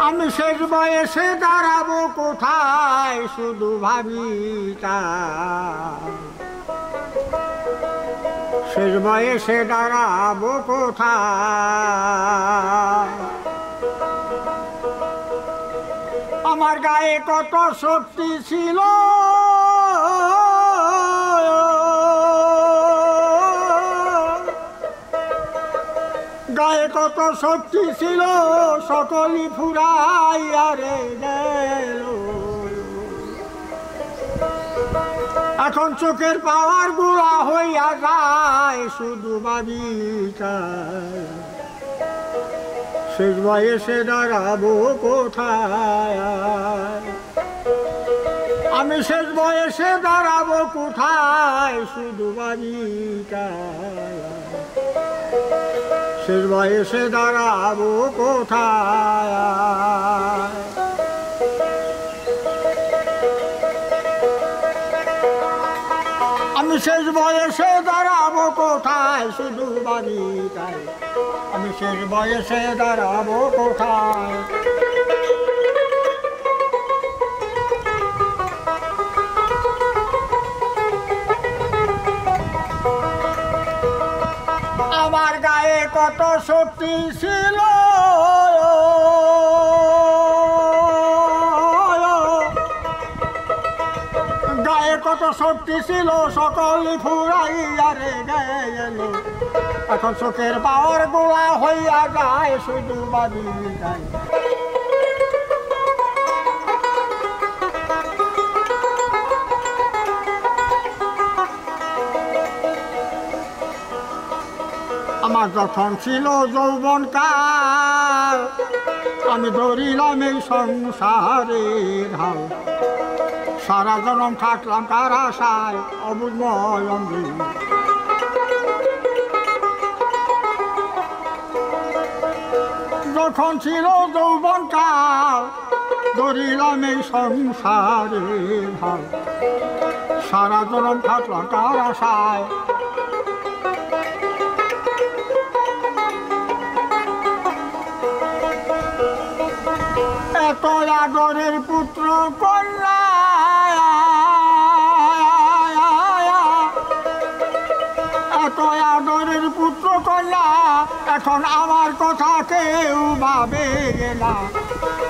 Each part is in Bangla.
আমি শেষ বয়সে দাঁড়াবো কোথায় শুধু ভাবি শেষ বয়সে দাঁড়াবো কোথায় আমার গায়ে কত শক্তি ছিল গায়ে কত শক্তি ছিল সকলই ফুরাইয়া রে গেল এখন চোখের পাওয়ার গুড়া হইয়া যায় শুধু ভাবি শেষ বয়সে দাঁড়াবো কোথায় আমি শেষ বয়সে দাঁড়াবো কোথায় শুধু ভাবি শেষ বয়সে দাঁড়াবো কোথায় আমি শেষ বয়সে দাঁড়াবো কোথায় শুধু বাড়িটায় আমি শেষ বয়সে দাঁড়াবো কোথায় আমার গায়ে কত শক্তি ছিল গায়ে কত শক্তি ছিল সকলই ফুরাইয়া রে গেল এখন চোখের পাওয়ার গোলা হইয়া যায় শুধু বাড়ি যায় আমার যখন ছিল যৌবন কাল আমি ধরিলাম এই সংসারের হাল সারা জনম থাকলাম কার আশায় অবুঝময় অন্ধে যখন ছিল যৌবন কাল ধরিলাম এই সংসারের হাল সারা জনম থাকলাম কার আশায় এত আদরের পুত্র কন্যা এত আদরের পুত্র কন্যা এখন আমার কথা কেউ ভাবে না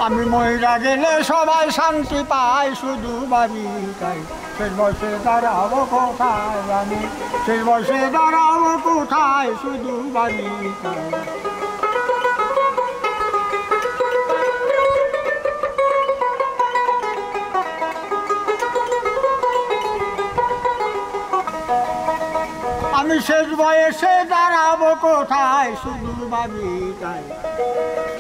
আমি মহিলা গেলে সবাই শান্তি পায় শুধু বাড়ি তাই শেষ বয়সে দাঁড়াবো কোথায় আমি শেষ বয়সে দাঁড়াবো কোথায় শুধু বাড়ি তাই আমি শেষ বয়সে দাঁড়াবো কোথায় শুধু ভাবি তাই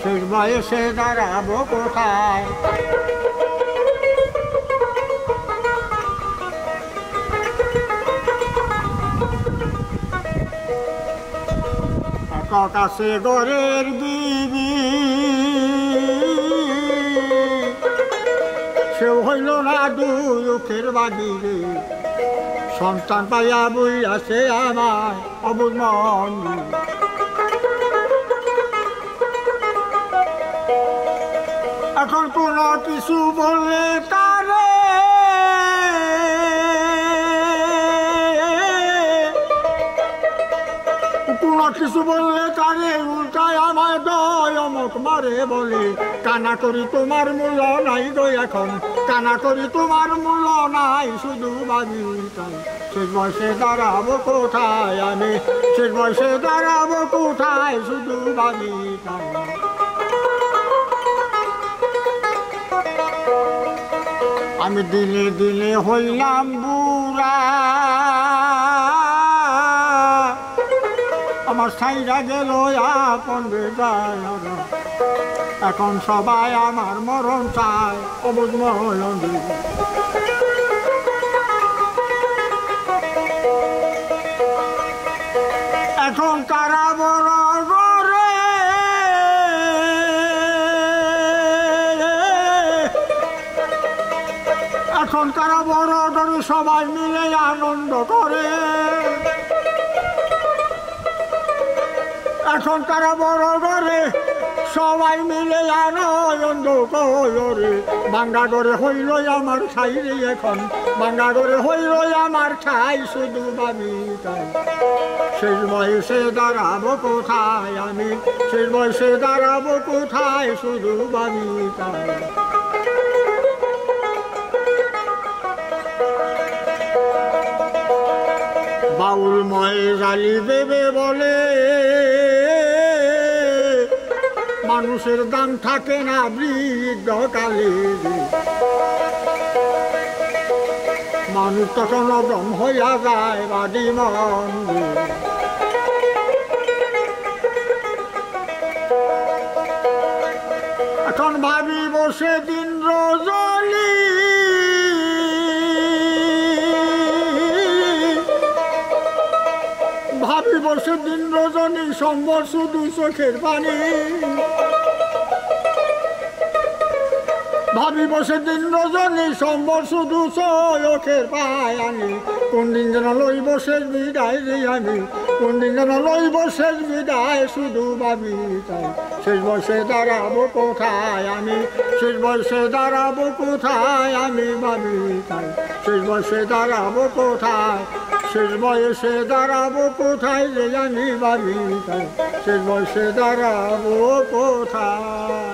শেষ বয়সে দাঁড়াবো কোথায় কাছে ঘরের বিবি সে হইল না দুঃখের বাগিরে সন্তান পাইয়া বই আছে আমার অবুঝ মন এখন কোনো কিছু বললে তারে কোনো কিছু বললে তারে উল্টায় আমায় দয় অমক মারে বলে কানা করি তোমার মূল্য নাই গো এখন কানা করি তোমার মূল্য নাই শুধু ভাবি তাই শেষ বয়সে দাঁড়াবো কোথায় আমি শেষ বয়সে দাঁড়াবো কোথায় শুধু ভাবি তাই আমি দিনে দিনে হইলাম বুড়া আমার ছাইরা গেল আপন বেজায় এখন সবাই আমার মরণ চায় অবুঝ মরণ এখন কারা বড় ঘরে এখন কারা বড় ঘরে সবাই মিলে আনন্দ করে এখন তারা বড় ঘরে সবাই মিলে আনন্দ করে বাঙ্গা করে হইল আমার ঠাই রে এখন বাঙ্গা করে হইল আমার ঠাই শুধু ভাবি তাই শেষ বয়সে দাঁড়াবো কোথায় আমি শেষ বয়সে দাঁড়াবো কোথায় শুধু ভাবি তাই বাউল ময় জালি দেবে বলে মানুষের দাম থাকে না বৃদ্ধকালে মানুষ তখন অদম হইয়া যায় বাড়ি মন এখন ভাবি বসে দিন রজনী ভাবি বসে দিন রজনী সম্বর শুধু চোখের পানি ভাবি বসে দিন রজনী সম্বর শুধু চোখের পায়ানি কোন দিন যেন লইব শেষ বিদায় রে আমি কোন দিন যেন লইব শেষ বিদায় শুধু ভাবি তাই শেষ বয়সে দাঁড়াবো কোথায় আমি শেষ বয়সে দাঁড়াবো কোথায় আমি ভাবি তাই শেষ বয়সে দাঁড়াবো কোথায় শেষ বয়সে দাঁড়াবো কোথায় রে আমি ভাবি তাই শেষ বয়সে দাঁড়াবো কোথায়